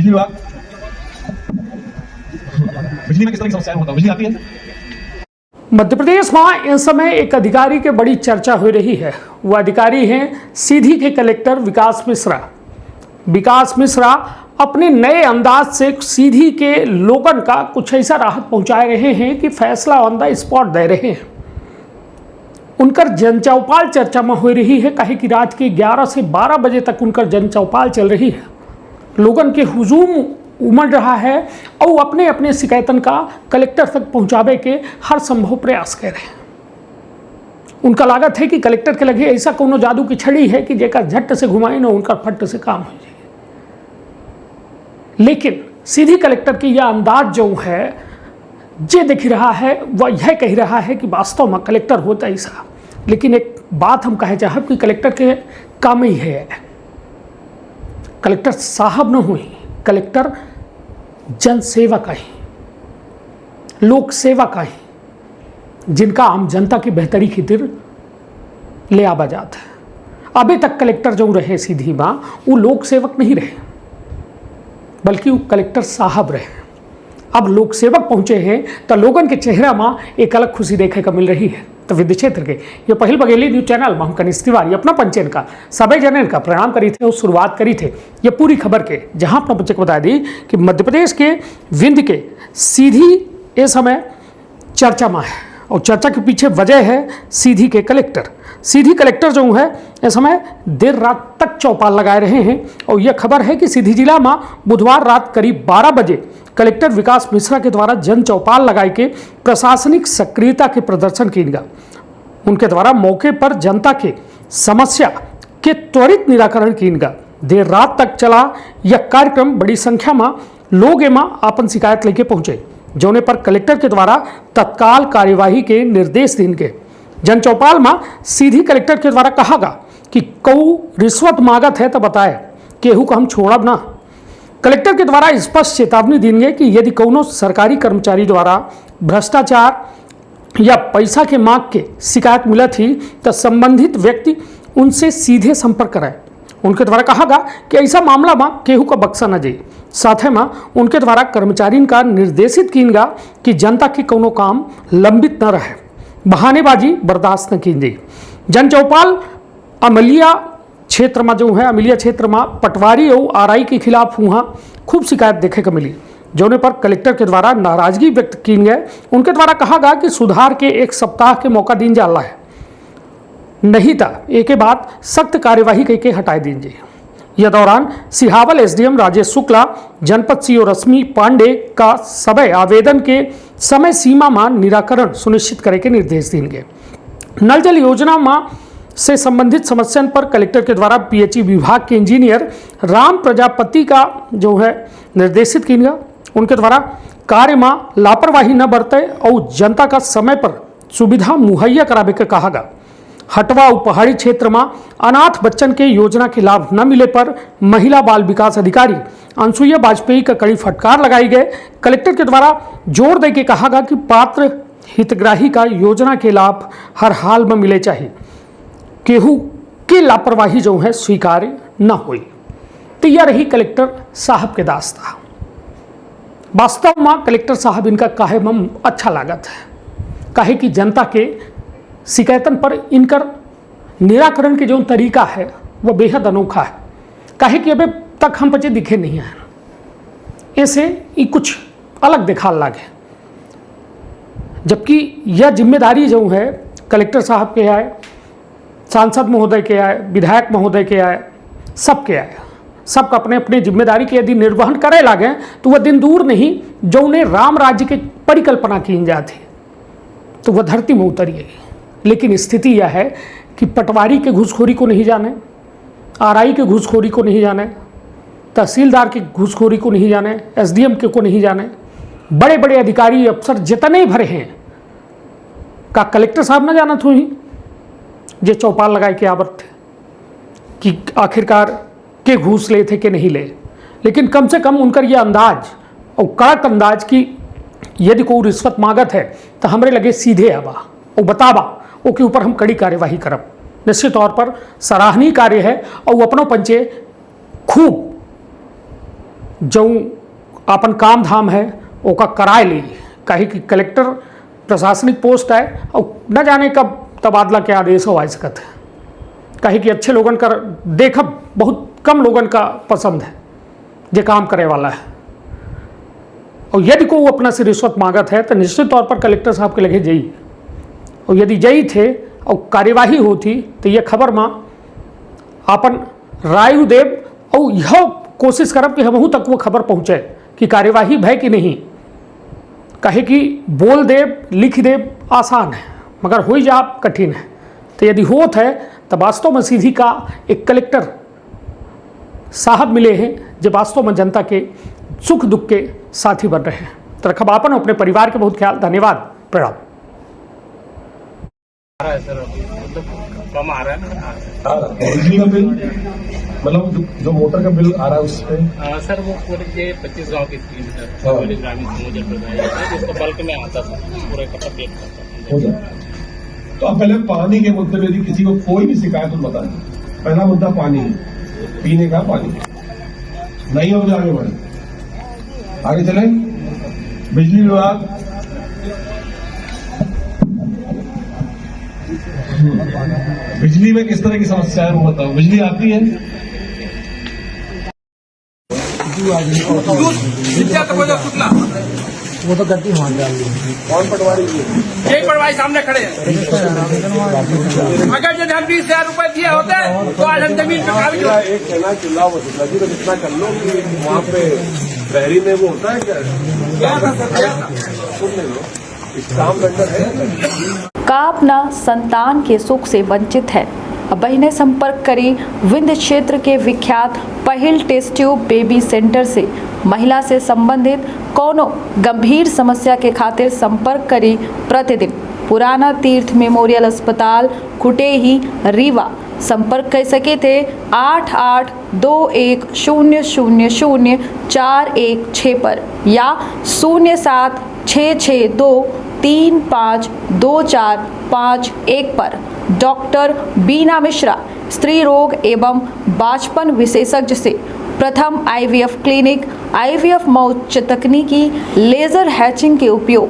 बिजली विभाग, बिजली में किस तरह की समस्याएं होता है? बिजली आती है? मध्य प्रदेश में इस समय एक अधिकारी की बड़ी चर्चा हो रही है। वो अधिकारी हैं सीधी के कलेक्टर विकास मिश्रा। विकास मिश्रा अपने नए अंदाज से सीधी के लोगन का कुछ ऐसा राहत पहुंचा रहे हैं कि फैसला ऑन द स्पॉट दे रहे हैं। उनकर जनचौपाल चर्चा में हो रही है, कहे कि रात के 11 से 12 बजे तक उनकर जनचौपाल चल रही है। लोगन के हुजूम उमड़ रहा है और वो अपने अपने शिकायतन का कलेक्टर तक पहुंचावे के हर संभव प्रयास कर रहे हैं। उनका लागत है कि कलेक्टर के लगे ऐसा कोनो जादू की छड़ी है कि जेकर झट से घुमाई ना उनका फट से काम हो जाए। लेकिन सीधी कलेक्टर की यह अंदाज जो है जे दिख रहा है वह यह कह रहा है कि वास्तव में कलेक्टर होता ऐसा। लेकिन एक बात हम कहे चाहब कि कलेक्टर के काम ही है, कलेक्टर साहब न हुई, कलेक्टर जन सेवा का ही, लोक सेवा का ही, जिनका आम जनता की बेहतरी खातिर ले आवा जाता है। अभी तक कलेक्टर जो रहे सीधी माँ वो लोक सेवक नहीं रहे, बल्कि वो कलेक्टर साहब रहे। अब लोक सेवक पहुंचे हैं तो लोगन के चेहरा में एक अलग खुशी देखे को मिल रही है। तो विद्य क्षेत्र के ये पहल बघेली न्यूज चैनल में हम कनिष्ठ तिवारी अपना पंचन का सभी जनन का प्रणाम करी थे और शुरुआत करी थे ये पूरी खबर के, जहां अपना बच्चे को बता दी कि मध्य प्रदेश के विंध्य के सीधी इस समय चर्चा में है और चर्चा के पीछे वजह है सीधी के कलेक्टर। सीधी कलेक्टर जो है इस समय देर रात तक चौपाल लगाए रहे हैं और यह खबर है कि सीधी जिला में बुधवार रात करीब 12 बजे कलेक्टर विकास मिश्रा के द्वारा जन चौपाल लगाए के प्रशासनिक सक्रियता के प्रदर्शन किया गया। उनके द्वारा मौके पर जनता के समस्या के त्वरित निराकरण किया गया। देर रात तक चला यह कार्यक्रम बड़ी संख्या में लोग एमा अपन शिकायत लेके पहुंचे, जोने पर कलेक्टर के द्वारा तत्काल कार्यवाही के निर्देश दिन के। जन चौपाल में सीधी कलेक्टर के द्वारा कहा गया कि कऊ रिश्वत मांगत है तो बताए, केहू को हम छोड़ब ना। कलेक्टर के द्वारा स्पष्ट चेतावनी दी गई कि यदि कोनो सरकारी कर्मचारी द्वारा भ्रष्टाचार या पैसा के मांग के शिकायत मिला थी तो संबंधित व्यक्ति उनसे सीधे संपर्क कराए। उनके द्वारा कहा गया कि ऐसा मामला में केहू का बक्सा न जाए। साथ में उनके द्वारा कर्मचारी का निर्देशित किया गया कि जनता के कोनो काम लंबित न रहे, बहानेबाजी बर्दाश्त न की जाए। जन चौपाल अमलिया क्षेत्र में जो है, अमलिया क्षेत्र में पटवारी और आरआई के खिलाफ वहाँ खूब शिकायत देखे को मिली, जोने पर कलेक्टर के द्वारा नाराजगी व्यक्त की गई। उनके द्वारा कहा गया कि सुधार के 1 सप्ताह के मौका दिन जाला है, नहीं था एक के बाद सख्त कार्यवाही करके हटाए दीजिए। यह दौरान सिहावल एसडीएम राजेश शुक्ला, जनपद सीओ रश्मि पांडे का सभी आवेदन के समय सीमा में निराकरण सुनिश्चित करे के निर्देश दिए गए। नल जल योजना में से संबंधित समस्या पर कलेक्टर के द्वारा पीएचई विभाग के इंजीनियर राम प्रजापति का जो है निर्देशित किया गया। उनके द्वारा कार्य में लापरवाही न बरते और जनता का समय पर सुविधा मुहैया करावे के कहा गया। हटवा और पहाड़ी क्षेत्र में अनाथ बच्चन के योजना के लाभ न मिले पर महिला बाल विकास अधिकारी अनसुईया वाजपेयी का कड़ी फटकार लगाई गए। कलेक्टर के द्वारा जोर दे के कहा गया कि पात्र हितग्राही का योजना के लाभ हर हाल में मिले चाहिए, केहू की लापरवाही जो है स्वीकार्य न हुई। तो यह रही कलेक्टर साहब के दास्ता। वास्तव में कलेक्टर साहब इनका काहे में अच्छा लागत है, काहे कि जनता के शिकायतन पर इनकर निराकरण के जो तरीका है वह बेहद अनोखा है। काहे कि अभी तक हम बच्चे दिखे नहीं हैं, ऐसे ये कुछ अलग दिखा लागे। जबकि यह जिम्मेदारी जो है कलेक्टर साहब के आए, सांसद महोदय के आए, विधायक महोदय के आए, सबके आए, सबका अपने अपने जिम्मेदारी के यदि निर्वहन करे लागे तो वह दिन दूर नहीं जो उन्हें राम राज्य की परिकल्पना की जाती तो वह धरती में उतरिएगी। लेकिन स्थिति यह है कि पटवारी के घूसखोरी को नहीं जाने, आरआई के घूसखोरी को नहीं जाने, तहसीलदार के घूसखोरी को नहीं जाने, एसडीएम के को नहीं जाने, बड़े बड़े अधिकारी अफसर जितने भरे हैं का कलेक्टर साहब न जाना थी जे चौपाल लगाए के आवत थे कि आखिरकार के घूस ले थे कि नहीं ले। लेकिन कम से कम उनका यह अंदाज और कड़क अंदाज कि यदि कोई रिश्वत मांगत है तो हमरे लगे सीधे आवा और बतावा, उसके ऊपर हम कड़ी कार्यवाही करब। निश्चित तौर पर सराहनीय कार्य है और वो अपनों पंचे खूब जो अपन काम धाम है ओका कराए ली, कहे कि कलेक्टर प्रशासनिक पोस्ट है और न जाने कब तबादला के आदेश हो आ सकत है, कहे कि अच्छे लोगन का देखब बहुत कम लोगन का पसंद है जे काम करे वाला है, और यदि को वो अपना से रिश्वत मांगत है तो निश्चित तौर पर कलेक्टर साहब के लगे जई, और यदि जई थे और कार्यवाही होती तो ये खबर में अपन राय देव और यह कोशिश करब कि हमहू तक वो खबर पहुँचे कि कार्यवाही भय कि नहीं, कहे कि बोल देव लिख देव आसान है मगर हो जा कठिन है, तो यदि होत है तो वास्तव में सीधी का एक कलेक्टर साहब मिले हैं जो वास्तव में जनता के सुख दुख के साथी बन रहे हैं। तो रखब आपन अपने परिवार के बहुत ख्याल, धन्यवाद, प्रणाम। कम आ रहा है ना बिजली का बिल, मतलब जो मोटर का बिल आ रहा है उस पे सर वो पूरे के 25 गांव की स्कीम है, पूरे ग्रामीण समूह जिसको बल्क में आता था पूरे का पेट करता हो जाए। तो अब पहले पानी के मुद्दे में यदि किसी को कोई भी शिकायत हो बता दें, पहला मुद्दा पानी है, पीने का पानी नहीं हो आगे बढ़े, आगे चले। बिजली विभाग बिजली में किस तरह की समस्या है वो बताओ। बिजली आती है, वो तो गद्दी मान डाल दी। कौन पटवारी है? यही पटवारी सामने खड़े हैं। अगर जो 20,000 रुपए दिए होते तो आज हम जमीन पे कागज होते। एक कहना चिल्ला वो नदी को जितना कर लो कि वहाँ पे प्रहरी में वो होता है क्या सुन लो काम वेंडर है का अपना संतान के सुख से वंचित है। अब ने संपर्क करी विंध्य क्षेत्र के विख्यात पहिल टेस्ट ट्यूब बेबी सेंटर से। महिला से संबंधित कोनो गंभीर समस्या के खातिर संपर्क करी प्रतिदिन पुराना तीर्थ मेमोरियल अस्पताल कुटेही रीवा। संपर्क कर सके थे 8821000416 पर या 0766235245 पर। डॉक्टर बीना मिश्रा स्त्री रोग एवं बाचपन विशेषज्ञ से प्रथम IVF क्लिनिक, IVF मौच तकनीकी, लेजर हैचिंग के उपयोग,